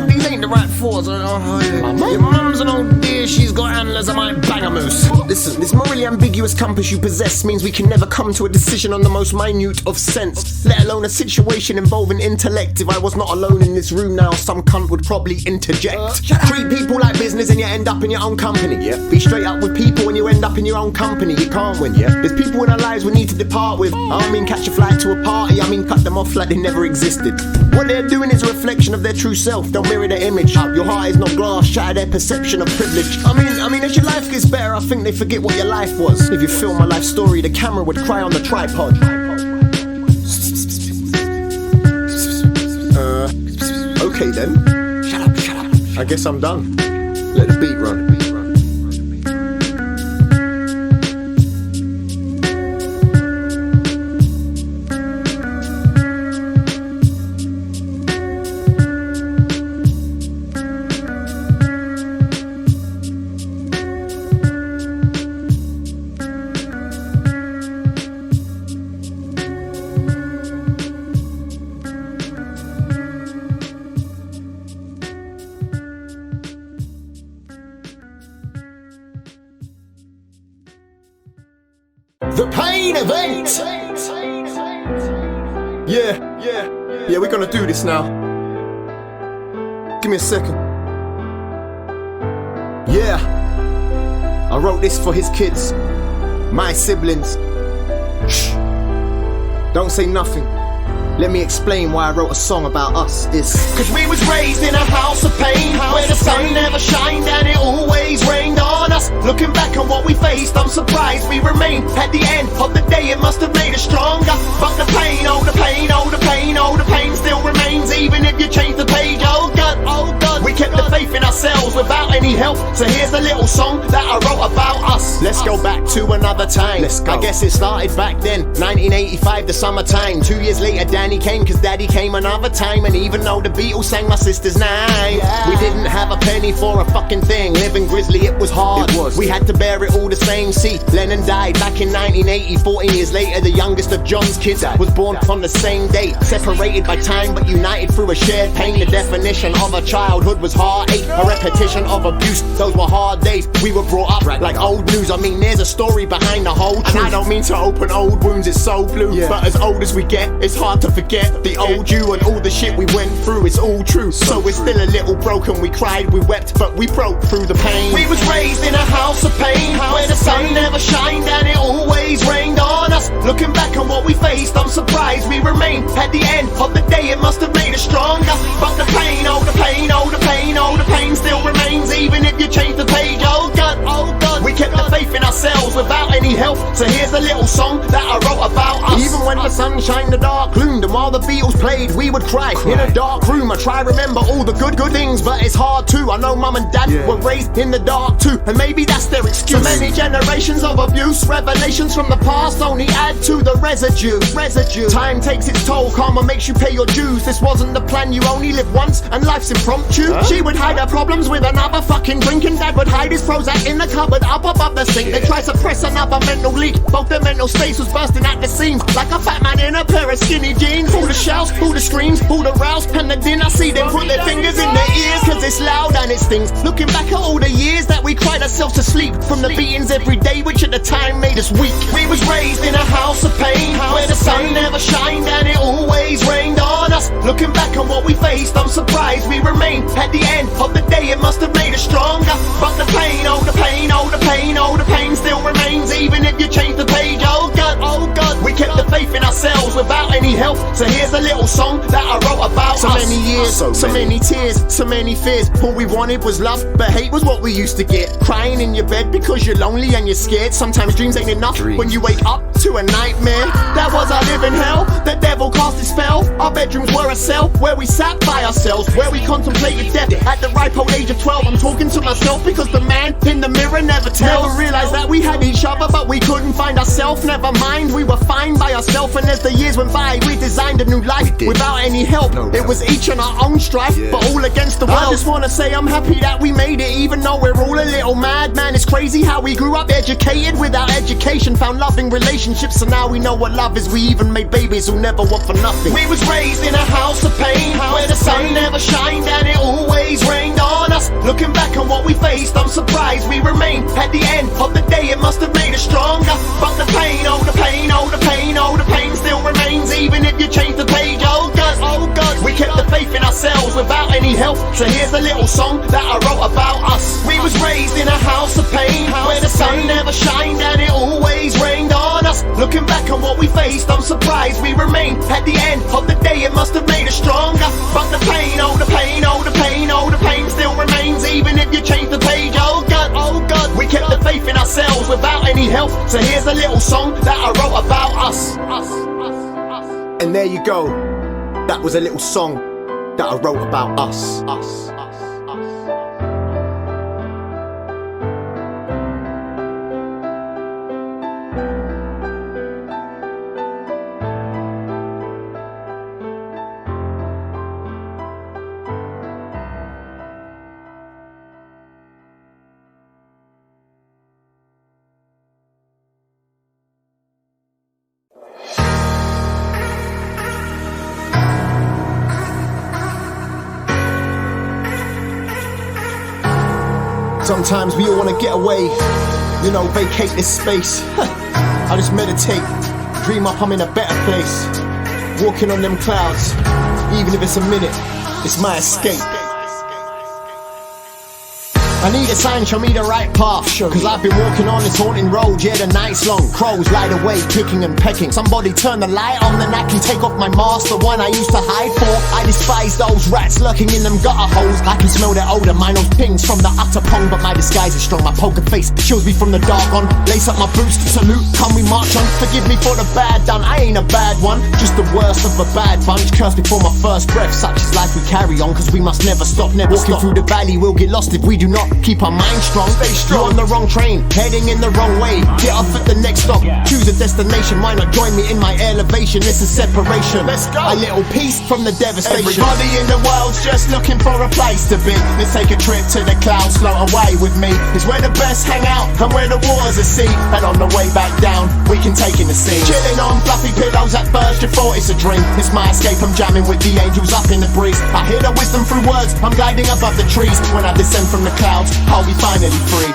These ain't the right thoughts. Your mum's an old dear, she's got antlers, I might bang a moose. Listen, this morally ambiguous compass you possess means we can never come to a decision on the most minute of sense, let alone a situation involving intellect. If I was not alone in this room now, some cunt would probably interject. Treat people like business and you end up in your own company. Be straight up with people when you end up in your own company. You can't win. There's people in our lives we need to depart with. I don't mean catch a flight to a party, I mean cut them off like they never existed. What they're doing is a reflection of their true self. Don't mirror their image. Your heart is not glass, shatter their perception of privilege. I mean, as your life gets better, I think they forget what your life was. If you film my life story, the camera would cry on the tripod. Okay then. Shut up. I guess I'm done. Let the beat run. The pain event! Yeah, we're gonna do this now. Give me a second. Yeah, I wrote this for his kids, my siblings. Shh, don't say nothing. Let me explain why I wrote a song about us. It's cause we was raised in a house of pain, where the sun never shined and it always rained on us. Looking back on what we faced, I'm surprised we remain. At the end of the day, it must have made us stronger. But the pain, oh the pain, oh the pain, oh the pain still remains, even if you change the page. Oh God, we kept the faith in ourselves without any help. So here's the little song that I wrote about us. Let's go back to another time. I guess it started back then, 1985, the summertime. 2 years later, Danny came, cause Daddy came another time. And even though the Beatles sang my sister's name, we didn't have a penny for a fucking thing. Living grizzly, it was hard. We had to bear it all the same. See, Lennon died back in 1980. 14 years later, the youngest of John's kids was born on the same day. Separated by time, but united through a shared pain. The definition of a childhood was heartache. ate, a repetition of abuse. Those were hard days, we were brought up like old news. I mean, there's a story behind the whole truth. And I don't mean to open old wounds, it's so blue. But as old as we get, it's hard to forget the old you and all the shit we went through. It's all true. So we're still a little broken. We cried, we wept, but we broke through the pain. We was raised in a house of pain, where the sun never shined and it always rained on us. Looking back on what we faced, I'm surprised we remained. At the end of the day, it must have made us stronger. But the pain, oh the pain, oh the pain, oh the pain still remains, even if you change the page. Oh God, oh God, we kept the faith in ourselves without any help. So here's a little song that I wrote about us. Even when the sun shined, the dark gloomed, and while the Beatles played, we would cry in a dark room. I try remember all the good things, but it's hard to. I know mum and dad were raised in the dark too, and maybe that's their excuse. So many generations of abuse, revelations from the past only add to the residue. Time takes its toll, karma makes you pay your dues. This wasn't the plan, you only live once, and life's impromptu. She would hide her problems with another fucking drink, and dad would hide his Prozac in the cupboard up above the sink. They tried to suppress another mental leak, both their mental space was bursting at the seams, like a fat man in a pair of skinny jeans. All the shouts, all the screams, all the rows, and the din I see them put their fingers in their ears, cause it's loud and it stings. Looking back at all the years that we cried ourselves to sleep, from the beatings every day, which at the time made us weak. We was raised in a house of pain, where the sun never shined and it always rained on us. Looking back on what we faced, I'm surprised we remained. At the end of the day, it must have made us stronger. But the pain, oh the pain, oh the pain, oh the pain still remains, even if you change the page. Oh God, we kept the faith in ourselves without any help. So here's a little song that I wrote about so us. many years, so many tears, so many fears. All we wanted was love, but hate was what we used to get. Crying in your bed because you're lonely and you're scared. Sometimes dreams ain't enough when you wake up to a nightmare. That was our living hell, the devil cast his spell. Our bedrooms were a cell where we sat by ourselves, where we contemplated death. At the ripe old age of 12, I'm talking to myself because the man in the mirror never tells. Never realized that we had each other, but we couldn't find ourselves. Never mind, we were fine by ourselves, and as the years went by, we designed a new life without any help. It was each on our own strife, but all against the world. I just wanna say I'm happy that we made it, even though we're all a little mad. Man, it's crazy how we grew up educated without education, found loving relationships, so now we know what love is. We even made babies who never want for nothing. We was raised in a house of pain, where the sun never shined and it always rained on us. Looking back on what we faced, I'm surprised we remained. At the end of the day, it must have made us stronger. But the pain, oh the pain, oh the pain, oh the pain still remains, even if you change the page. Oh God, we kept the faith in ourselves without any help. So here's a little song that I wrote about us. We was raised in a house of pain, where the sun never shined and it always rained on us. Looking back on what we faced, I'm surprised we remained. At the end of the day, it must have made us stronger. But the pain, oh the pain, oh the pain, oh the pain still remains, even if you change the page. Oh God, we kept the faith in ourselves without any help. So here's a little song that I wrote about us. And there you go, that was a little song that I wrote about us. Sometimes we all wanna get away, you know, vacate this space. I just meditate, dream up I'm in a better place, walking on them clouds, even if it's a minute, it's my escape. I need a sign, show me the right path, cause I've been walking on this haunting road, yeah, the night's long. Crows lied away, picking and pecking. Somebody turn the light on, then I can take off my mask, the one I used to hide for. I despise those rats lurking in them gutter holes. I can smell their odor, my nose pings from the utter pong, but my disguise is strong. My poker face shields me from the dark on. Lace up my boots to salute, come we march on. Forgive me for the bad done, I ain't a bad one, just the worst of a bad bunch. Cursed before my first breath, such is life we carry on, cause we must never stop, never walking stop. Through the valley, we'll get lost if we do not keep our mind strong. Stay strong. You're on the wrong train, heading in the wrong way. Get off at the next stop, choose a destination. Why not join me in my elevation? This is separation. Let's go. A little peace from the devastation. Everybody in the world's just looking for a place to be. Let's take a trip to the clouds, float away with me. It's where the best hang out and where the waters are sea. And on the way back down, we can take in the scene. Chilling on fluffy pillows at first you thought it's a dream. It's my escape, I'm jamming with the angels up in the breeze. I hear the wisdom through words, I'm gliding above the trees. When I descend from the clouds, I'll be finally free.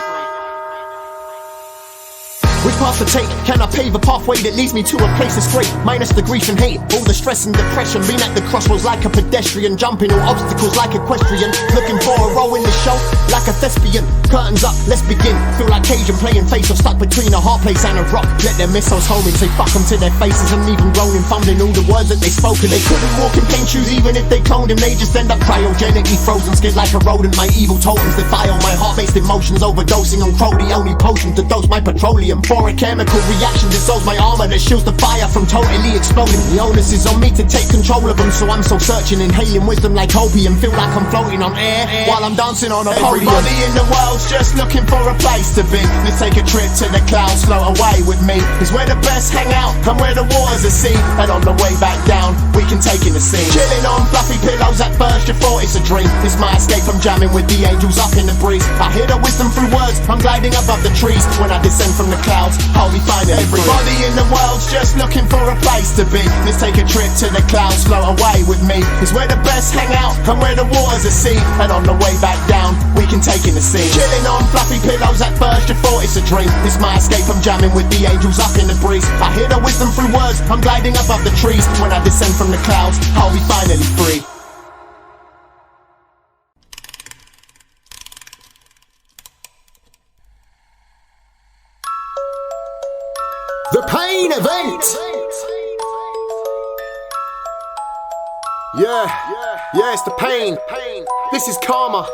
Which path to take? Can I pave a pathway that leads me to a place that's great? Minus the grief and hate, all the stress and depression. Been at the crossroads like a pedestrian, jumping all obstacles like equestrian. Looking for a role in the show, like a thespian. Curtains up, let's begin. Feel like Cajun playing face off, stuck between a hard place and a rock. Let their missiles home and say fuck them to their faces. And even groaning, fumbling all the words that they spoken. They couldn't walk in plain shoes even if they cloned him. They just end up cryogenically frozen, scared like a rodent. My evil totems defy all my heart-based emotions. Overdosing on crow, the only potion to dose my petroleum. For a chemical reaction dissolves my armor that shields the fire from totally exploding. The onus is on me to take control of them, so I'm so searching, inhaling wisdom like opium. Feel like I'm floating on air while I'm dancing on a podium. Everybody in the world's just looking for a place to be. Let's take a trip to the clouds, float away with me. It's where the best hang out and where the waters are sea. And on the way back down, we can take in the scene. Chilling on fluffy pillows at first you thought it's a dream. It's my escape, I'm jamming with the angels up in the breeze. I hear the wisdom through words, I'm gliding above the trees. When I descend from the clouds, I'll be finally free. Everybody in the world's just looking for a place to be. Let's take a trip to the clouds, float away with me. It's where the best hang out and where the waters are sea. And on the way back down, we can take in the scene. Chilling on fluffy pillows at first you thought it's a dream. It's my escape, I'm jamming with the angels up in the breeze. I hear the wisdom through words, I'm gliding above the trees. When I descend from the clouds, I'll be finally free. The pain event. Yeah, it's the pain. This is karma.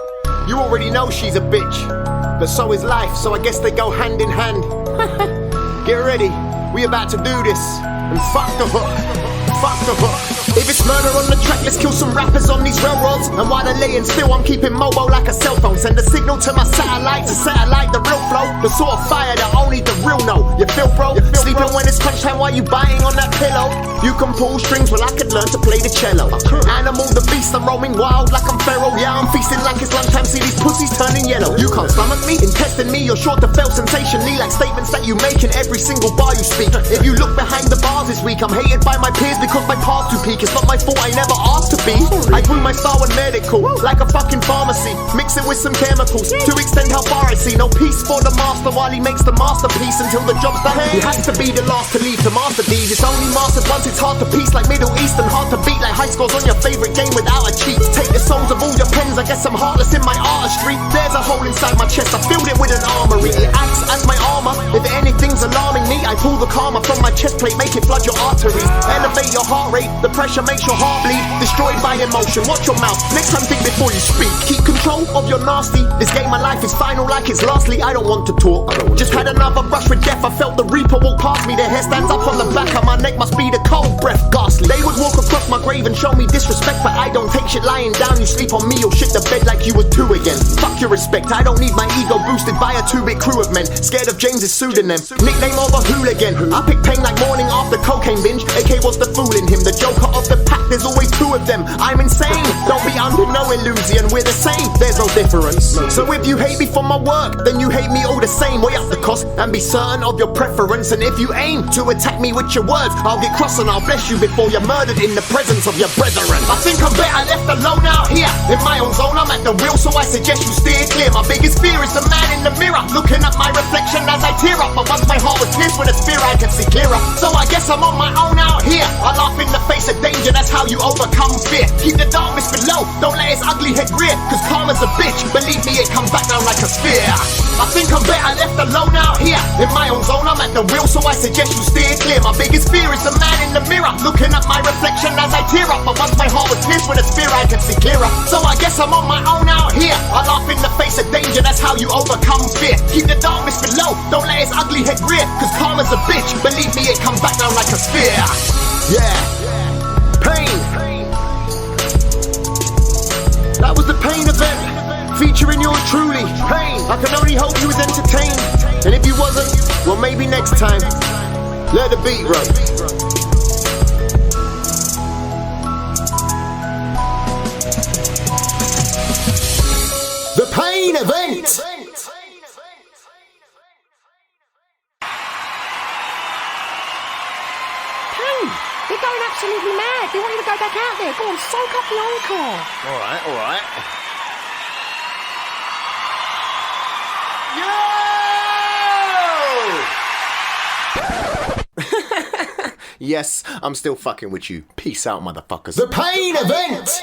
You already know she's a bitch, but so is life, so I guess they go hand in hand. Get ready, we about to do this. And fuck the hook, fuck the hook. If it's murder on the track, let's kill some rappers on these railroads. And while they're laying still, I'm keeping mobile like a cell phone. Send a signal to my satellite to satellite the real flow. The sort of fire that only the real know. You feel bro? Sleeping when it's crunch time while you biting on that pillow. You can pull strings, well I could learn to play the cello. Animal the beast, I'm roaming wild like I'm feral. Yeah, I'm feasting like it's lunchtime, see these pussies turning yellow. You can't stomach me, in testing me, you're sure to fail sensationally. Like statements that you make in every single bar you speak. If you look behind the bars this week, I'm hated by my peers because my path's too peak. It's not my fault, I never asked to be. I grew my style in medical, like a fucking pharmacy. Mix it with some chemicals, to extend how far I see. No peace for the master while he makes the masterpiece. Until the job's done, he has to be the last to leave to master these. It's only mastered once, it's hard to piece. Like Middle Eastern, hard to beat. Like high scores on your favorite game without a cheat. Take the souls of all your pens, I guess I'm heartless in my artistry. There's a hole inside my chest, I filled it with an armory. It acts as my armor, if anything's alarming me, I pull the karma from my chest plate, make it flood your arteries. Elevate your heart rate, the pressure makes your heart bleed. Destroyed by emotion, watch your mouth, next time think before you speak. Keep control of your nasty, this game of life is final like it's lastly. I don't want to talk, just had another brush with death. I felt the reaper walk past me, their hair stands up on the back of my neck. Must be the cold breath, ghastly. They would walk across my grave and show me disrespect, but I don't take shit lying down. You sleep on me, you'll shit the bed like you were two again. Fuck your respect, I don't need my ego boosted by a 2-bit crew of men. Scared of James's pseudonym, nickname of a hooligan. I pick pain like morning after cocaine binge. AK was the fool in him, the joker of the pack, there's always two of them. I'm insane, don't be under no illusion. We're the same, there's no difference. So if you hate me for my work, then you hate me all the same. Weigh up the cost and be certain of your preference. And if you aim to attack me with your words, I'll get cross and I'll bless you before you're murdered in the presence of your brethren. I think I'm better left alone out here in my own zone. I'm at the wheel, so I suggest you steer clear. My biggest fear is the man in the mirror, looking at my reflection as I tear up. But once my heart was pierced with a spear, I can see clearer. So I guess I'm on my own out here. I laugh in the face of danger, that's how you overcome fear. Keep the darkness below, don't let its ugly head rear. Cause karma's a bitch, believe me, it comes back down like a spear. I think I'm better left alone out here in my own zone. I'm at the wheel, so I suggest you steer clear. My biggest fear is the man in the mirror, looking at my reflection as I tear up. But once my heart was pierced with a spear, I can see clearer. So I guess I'm on my own out here. I laugh in the face of danger, that's how you overcome fear. Keep the darkness below, don't let its ugly head rear. Cause karma's a bitch, believe me, it comes back down like a spear. Yeah, pain. That was the pain event. featuring yours truly. Pain. I can only hope you was entertained. And if you wasn't, well maybe next time. Let the beat run. The Pain Event. They're going absolutely mad. They want you to go back out there. Go on, soak up the encore. Alright, alright. Yo! Yes, I'm still fucking with you. Peace out, motherfuckers. The Pain Event!